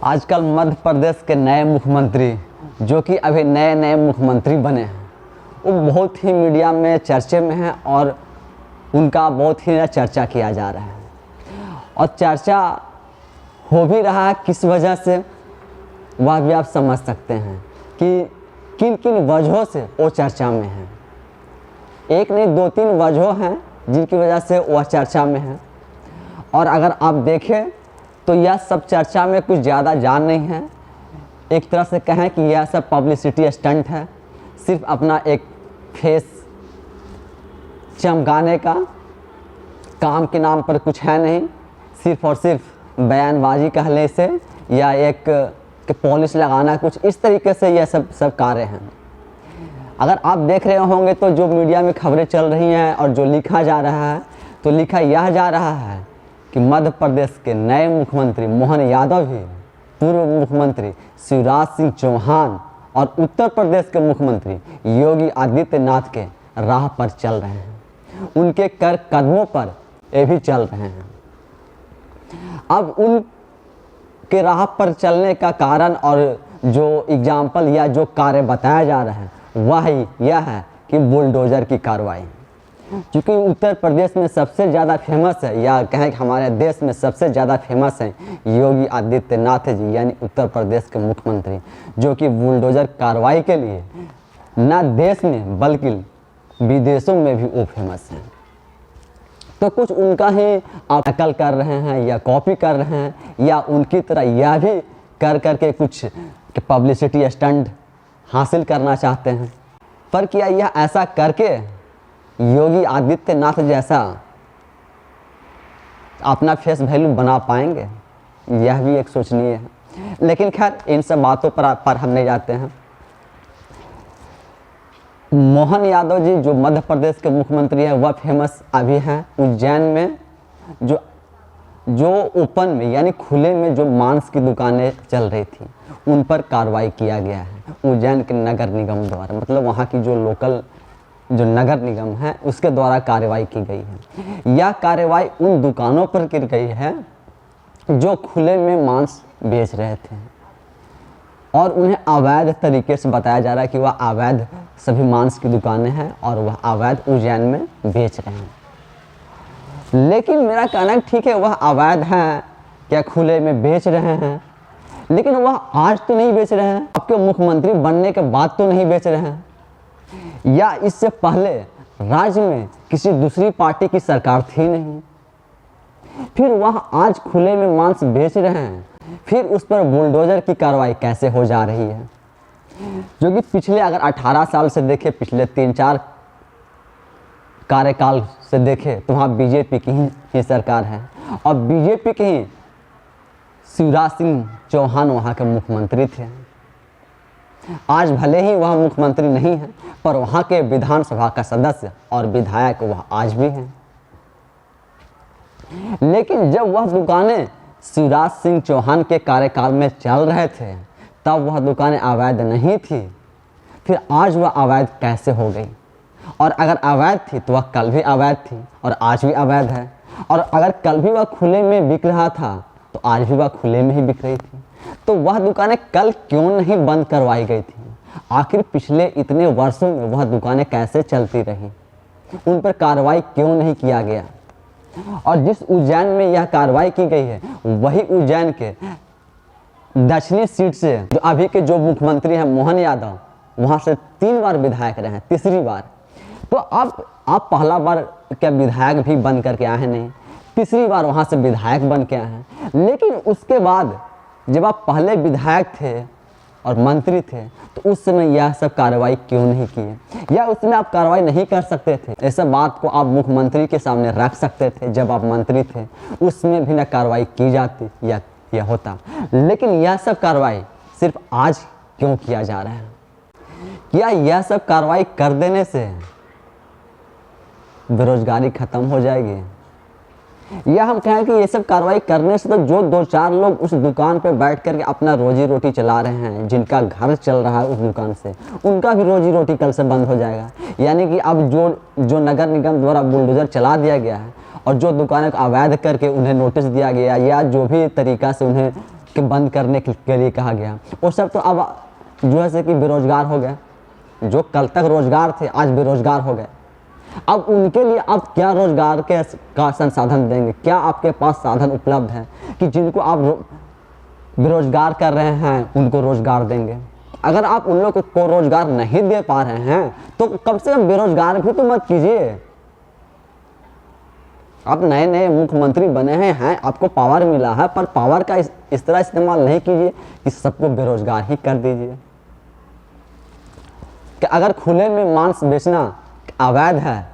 आजकल मध्य प्रदेश के नए मुख्यमंत्री जो कि अभी नए नए मुख्यमंत्री बने हैं वो बहुत ही मीडिया में चर्चे में हैं और उनका बहुत ही चर्चा किया जा रहा है। और चर्चा हो भी रहा है किस वजह से, वह भी आप समझ सकते हैं कि किन किन वजहों से वो चर्चा में है। एक नहीं दो तीन वजह हैं जिनकी वजह से वह चर्चा में है। और अगर आप देखें तो यह सब चर्चा में कुछ ज़्यादा जान नहीं है। एक तरह से कहें कि यह सब पब्लिसिटी स्टंट है, सिर्फ अपना एक फेस चमकाने का, काम के नाम पर कुछ है नहीं, सिर्फ और सिर्फ बयानबाजी कहने से या एक पॉलिश लगाना, कुछ इस तरीके से यह सब कार्य हैं। अगर आप देख रहे होंगे तो जो मीडिया में खबरें चल रही हैं और जो लिखा जा रहा है, तो लिखा यह जा रहा है कि मध्य प्रदेश के नए मुख्यमंत्री मोहन यादव ही पूर्व मुख्यमंत्री शिवराज सिंह चौहान और उत्तर प्रदेश के मुख्यमंत्री योगी आदित्यनाथ के राह पर चल रहे हैं, उनके कर कदमों पर ये भी चल रहे हैं। अब उनके राह पर चलने का कारण और जो एग्जाम्पल या जो कार्य बताया जा रहा है वह यह है कि बुलडोज़र की कार्रवाई। क्योंकि उत्तर प्रदेश में सबसे ज़्यादा फेमस है, या कहें कि हमारे देश में सबसे ज़्यादा फेमस है योगी आदित्यनाथ जी, यानी उत्तर प्रदेश के मुख्यमंत्री, जो कि बुलडोज़र कार्रवाई के लिए न देश में बल्कि विदेशों में भी वो फेमस हैं। तो कुछ उनका ही आप नकल कर रहे हैं या कॉपी कर रहे हैं या उनकी तरह यह भी करके कुछ पब्लिसिटी स्टंट हासिल करना चाहते हैं। पर क्या यह ऐसा करके योगी आदित्यनाथ जैसा अपना फेस वैल्यू बना पाएंगे, यह भी एक सोचनीय है। लेकिन खैर इन सब बातों पर हम नहीं जाते हैं। मोहन यादव जी जो मध्य प्रदेश के मुख्यमंत्री हैं वह फेमस अभी हैं उज्जैन में, जो ओपन में यानी खुले में जो मांस की दुकानें चल रही थी उन पर कार्रवाई किया गया है उज्जैन के नगर निगम द्वारा। मतलब वहाँ की जो लोकल जो नगर निगम है उसके द्वारा कार्रवाई की गई है। यह कार्रवाई उन दुकानों पर की गई है जो खुले में मांस बेच रहे थे और उन्हें अवैध तरीके से बताया जा रहा है कि वह अवैध सभी मांस की दुकानें हैं और वह अवैध उज्जैन में बेच रहे हैं। लेकिन मेरा कहना है ठीक है, वह अवैध है क्या खुले में बेच रहे हैं, लेकिन वह आज तो नहीं बेच रहे हैं, आपके मुख्यमंत्री बनने के बाद तो नहीं बेच रहे हैं, या इससे पहले राज्य में किसी दूसरी पार्टी की सरकार थी नहीं, फिर वह आज खुले में मांस बेच रहे हैं, फिर उस पर बुलडोज़र की कार्रवाई कैसे हो जा रही है। जो कि पिछले अगर 18 साल से देखें, पिछले 3-4 कार्यकाल से देखें तो वहाँ बीजेपी की ही सरकार है और बीजेपी के ही शिवराज सिंह चौहान वहाँ के मुख्यमंत्री थे। आज भले ही वह मुख्यमंत्री नहीं है पर वहाँ के विधानसभा का सदस्य और विधायक वह आज भी हैं। लेकिन जब वह दुकानें शिवराज सिंह चौहान के कार्यकाल में चल रहे थे तब वह दुकानें अवैध नहीं थी, फिर आज वह अवैध कैसे हो गई। और अगर अवैध थी तो वह कल भी अवैध थी और आज भी अवैध है, और अगर कल भी वह खुले में बिक रहा था तो आज भी वह खुले में ही बिक रही थी। तो वह दुकानें कल क्यों नहीं बंद करवाई गई थी? आखिर पिछले इतने वर्षों में वह दुकानें कैसे चलती रहीं, उन पर कार्रवाई क्यों नहीं किया गया? और जिस उज्जैन में यह कार्रवाई की गई है वही उज्जैन के दक्षिणी सीट से जो अभी के जो मुख्यमंत्री हैं मोहन यादव, वहाँ से 3 बार विधायक रहे हैं, तीसरी बार। तो अब आप पहला बार क्या विधायक भी बन करके आए हैं नहीं, तीसरी बार वहाँ से विधायक बन के आए हैं। लेकिन उसके बाद जब आप पहले विधायक थे और मंत्री थे तो उस समय यह सब कार्रवाई क्यों नहीं किए, या उसमें आप कार्रवाई नहीं कर सकते थे? ऐसा बात को आप मुख्यमंत्री के सामने रख सकते थे जब आप मंत्री थे, उसमें भी ना कार्रवाई की जाती या यह होता। लेकिन यह सब कार्रवाई सिर्फ आज क्यों किया जा रहा है? क्या यह सब कार्रवाई कर देने से बेरोजगारी खत्म हो जाएगी, या हम कहें कि ये सब कार्रवाई करने से तो जो 2-4 लोग उस दुकान पर बैठ करके अपना रोजी रोटी चला रहे हैं, जिनका घर चल रहा है उस दुकान से, उनका भी रोजी रोटी कल से बंद हो जाएगा। यानी कि अब जो नगर निगम द्वारा बुलडोज़र चला दिया गया है और जो दुकानें अवैध करके उन्हें नोटिस दिया गया या जो भी तरीका से उन्हें के बंद करने के लिए कहा गया। वो सब तो अब जो है कि बेरोजगार हो गए, जो कल तक रोजगार थे आज बेरोजगार हो गए। अब उनके लिए आप क्या रोजगार के का संसाधन देंगे? क्या आपके पास साधन उपलब्ध है कि जिनको आप बेरोजगार कर रहे हैं उनको रोजगार देंगे? अगर आप उन लोगों को रोजगार नहीं दे पा रहे हैं तो कम से कम बेरोजगार भी तो मत कीजिए। आप नए नए मुख्यमंत्री बने हैं, आपको पावर मिला है, पर पावर का इस तरह इस्तेमाल नहीं कीजिए कि सबको बेरोजगार ही कर दीजिए। कि अगर खुले में मांस बेचना अवैध है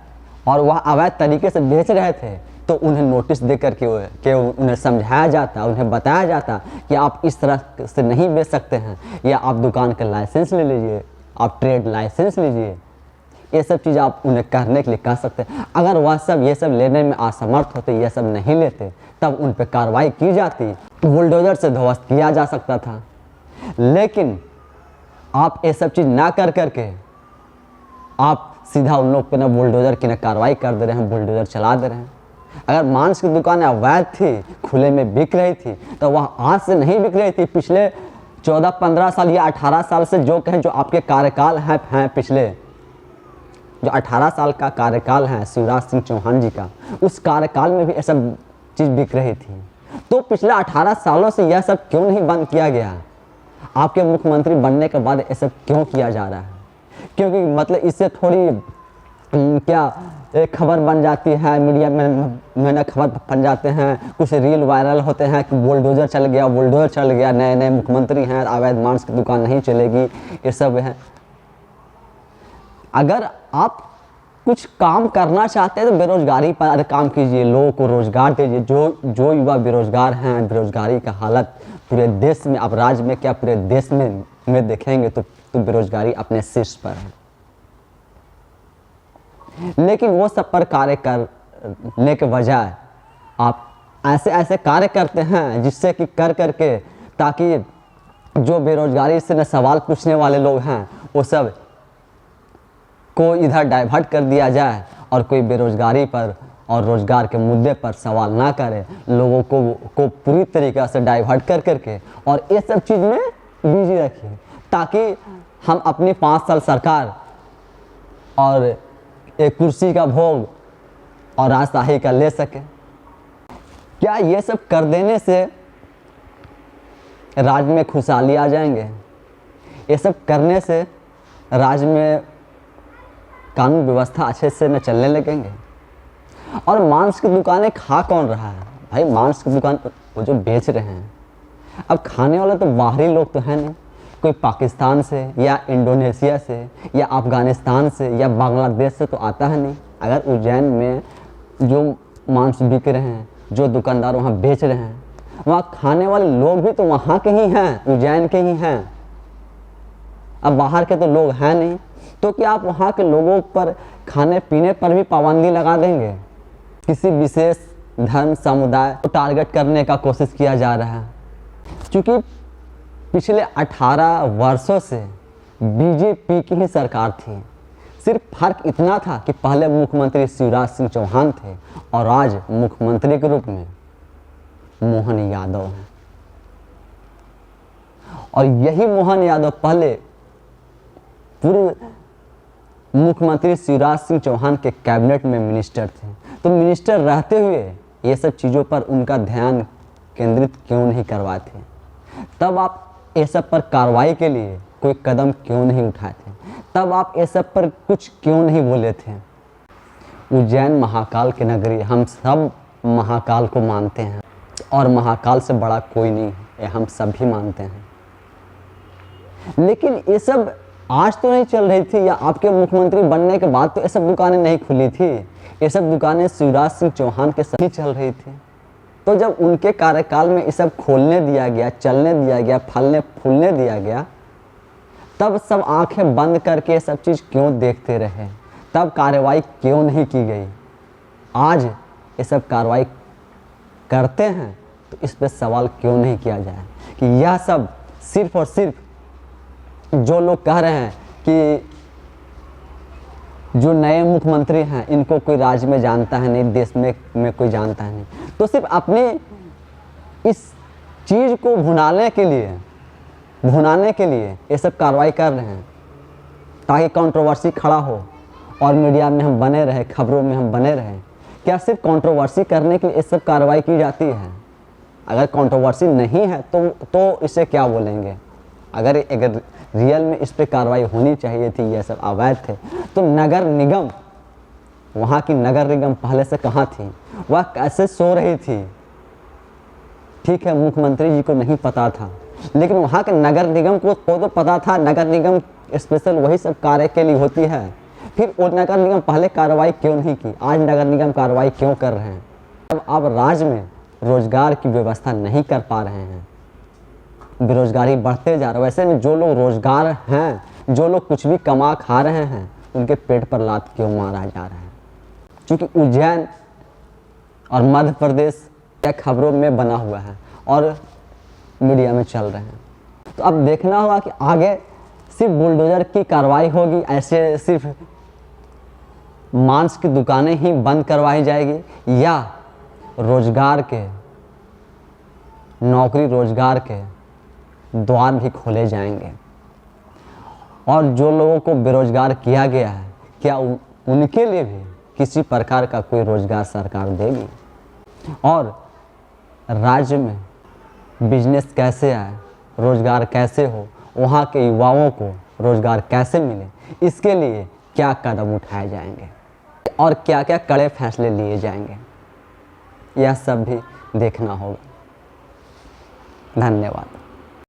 और वह अवैध तरीके से बेच रहे थे तो उन्हें नोटिस देकर के उन्हें समझाया जाता, उन्हें बताया जाता कि आप इस तरह से नहीं बेच सकते हैं, या आप दुकान का लाइसेंस ले लीजिए, आप ट्रेड लाइसेंस लीजिए। ये सब चीज़ आप उन्हें करने के लिए कह सकते हैं। अगर वह सब ये सब लेने में असमर्थ होते, ये सब नहीं लेते, तब उन पर कार्रवाई की जाती, बुलडोजर से ध्वस्त किया जा सकता था। लेकिन आप ये सब चीज़ ना कर करके आप सीधा उन लोग पे ना बुलडोजर की ना कार्रवाई कर दे रहे हैं, बुलडोजर चला दे रहे हैं। अगर मांस की दुकानें अवैध थी, खुले में बिक रही थी, तो वह आज से नहीं बिक रही थी। पिछले 14-15 साल या 18 साल से जो कहें, जो आपके कार्यकाल हैं पिछले जो 18 साल का कार्यकाल है शिवराज सिंह चौहान जी का, उस कार्यकाल में भी ये सब चीज़ बिक रही थी। तो पिछले 18 सालों से यह सब क्यों नहीं बंद किया गया? आपके मुख्यमंत्री बनने के बाद ये सब क्यों किया जा रहा है? क्योंकि मतलब इससे थोड़ी क्या एक खबर बन जाती है, मीडिया में ना खबर बन जाते हैं, कुछ रील वायरल होते हैं कि बुलडोजर चल गया, नए नए मुख्यमंत्री हैं, अवैध मांस की दुकान नहीं चलेगी, ये सब है। अगर आप कुछ काम करना चाहते हैं तो बेरोजगारी पर काम कीजिए, लोगों को रोजगार दीजिए। जो युवा बेरोजगार हैं, बेरोजगारी का हालत पूरे देश में, आप राज्य में क्या पूरे देश में देखेंगे तो बेरोजगारी अपने शीर्ष पर है। लेकिन वो सब पर कार्य करने के बजाय आप ऐसे कार्य करते हैं जिससे कि कर करके ताकि जो बेरोजगारी से न सवाल पूछने वाले लोग हैं वो सब को इधर डाइवर्ट कर दिया जाए और कोई बेरोजगारी पर और रोजगार के मुद्दे पर सवाल ना करे, लोगों को पूरी तरीक़े से डाइवर्ट कर करके और ये सब चीज़ में बिजी रखिए, ताकि हम अपनी 5 साल सरकार और एक कुर्सी का भोग और राजशाही का ले सके। क्या ये सब कर देने से राज्य में खुशहाली आ जाएंगे? ये सब करने से राज्य में कानून व्यवस्था अच्छे से न चलने लगेंगे? और मांस की दुकानें खा कौन रहा है भाई? मांस की दुकान वो जो बेच रहे हैं, अब खाने वाले तो बाहरी लोग तो हैं नहीं, कोई पाकिस्तान से या इंडोनेशिया से या अफ़गानिस्तान से या बांग्लादेश से तो आता है नहीं। अगर उज्जैन में जो मांस बिक रहे हैं, जो दुकानदार वहाँ बेच रहे हैं, वहाँ खाने वाले लोग भी तो वहाँ के ही हैं, उज्जैन के ही हैं, अब बाहर के तो लोग हैं नहीं। तो क्या आप वहाँ के लोगों पर खाने पीने पर भी पाबंदी लगा देंगे? किसी विशेष धर्म समुदाय को टारगेट करने का कोशिश किया जा रहा है। क्योंकि पिछले 18 वर्षों से बीजेपी की ही सरकार थी, सिर्फ फर्क इतना था कि पहले मुख्यमंत्री शिवराज सिंह चौहान थे और आज मुख्यमंत्री के रूप में मोहन यादव हैं। और यही मोहन यादव पहले पूर्व मुख्यमंत्री शिवराज सिंह चौहान के कैबिनेट में मिनिस्टर थे। तो मिनिस्टर रहते हुए ये सब चीज़ों पर उनका ध्यान केंद्रित क्यों नहीं करवाते? तब आप ये सब पर कार्रवाई के लिए कोई कदम क्यों नहीं उठाए थे? तब आप ये सब पर कुछ क्यों नहीं बोले थे? उज्जैन महाकाल की नगरी, हम सब महाकाल को मानते हैं और महाकाल से बड़ा कोई नहीं है, ये हम सब भी मानते हैं। लेकिन ये सब आज तो नहीं चल रही थी, या आपके मुख्यमंत्री बनने के बाद तो ये सब दुकानें नहीं खुली थी। ये सब दुकानें शिवराज सिंह चौहान के साथ ही चल रही थी। तो जब उनके कार्यकाल में ये सब खोलने दिया गया, चलने दिया गया, फलने फूलने दिया गया, तब सब आंखें बंद करके सब चीज़ क्यों देखते रहे? तब कार्रवाई क्यों नहीं की गई? आज ये सब कार्रवाई करते हैं तो इस पर सवाल क्यों नहीं किया जाए कि यह सब सिर्फ और सिर्फ जो लोग कह रहे हैं कि जो नए मुख्यमंत्री हैं इनको कोई राज्य में जानता है नहीं, देश में कोई जानता है नहीं, तो सिर्फ अपने इस चीज़ को भुनाने के लिए ये सब कार्रवाई कर रहे हैं, ताकि कंट्रोवर्सी खड़ा हो और मीडिया में हम बने रहे, खबरों में हम बने रहें। क्या सिर्फ कंट्रोवर्सी करने के लिए ये सब कार्रवाई की जाती है? अगर कंट्रोवर्सी नहीं है तो इसे क्या बोलेंगे? अगर रियल में इस पे कार्रवाई होनी चाहिए थी, ये सब अवैध थे, तो नगर निगम, वहाँ की नगर निगम पहले से कहाँ थी? वह कैसे सो रही थी? ठीक है, मुख्यमंत्री जी को नहीं पता था, लेकिन वहाँ के नगर निगम को तो पता था। नगर निगम स्पेशल वही सब कार्य के लिए होती है। फिर वो नगर निगम पहले कार्रवाई क्यों नहीं की? आज नगर निगम कार्रवाई क्यों कर रहे हैं? अब राज्य में रोजगार की व्यवस्था नहीं कर पा रहे हैं, बेरोजगारी बढ़ते जा रहा है। वैसे में जो लोग रोजगार हैं, जो लोग कुछ भी कमा खा रहे हैं, उनके पेट पर लात क्यों मारा जा रहा है? क्योंकि उज्जैन और मध्य प्रदेश खबरों में बना हुआ है और मीडिया में चल रहे हैं। तो अब देखना होगा कि आगे सिर्फ बुलडोजर की कार्रवाई होगी, ऐसे सिर्फ मांस की दुकानें ही बंद करवाई जाएगी, या रोजगार के, नौकरी रोजगार के द्वार भी खोले जाएंगे। और जो लोगों को बेरोजगार किया गया है, क्या उनके लिए भी किसी प्रकार का कोई रोजगार सरकार देगी? और राज्य में बिजनेस कैसे आए, रोजगार कैसे हो, वहाँ के युवाओं को रोजगार कैसे मिले, इसके लिए क्या कदम उठाए जाएंगे और क्या क्या कड़े फैसले लिए जाएंगे, यह सब भी देखना होगा। धन्यवाद।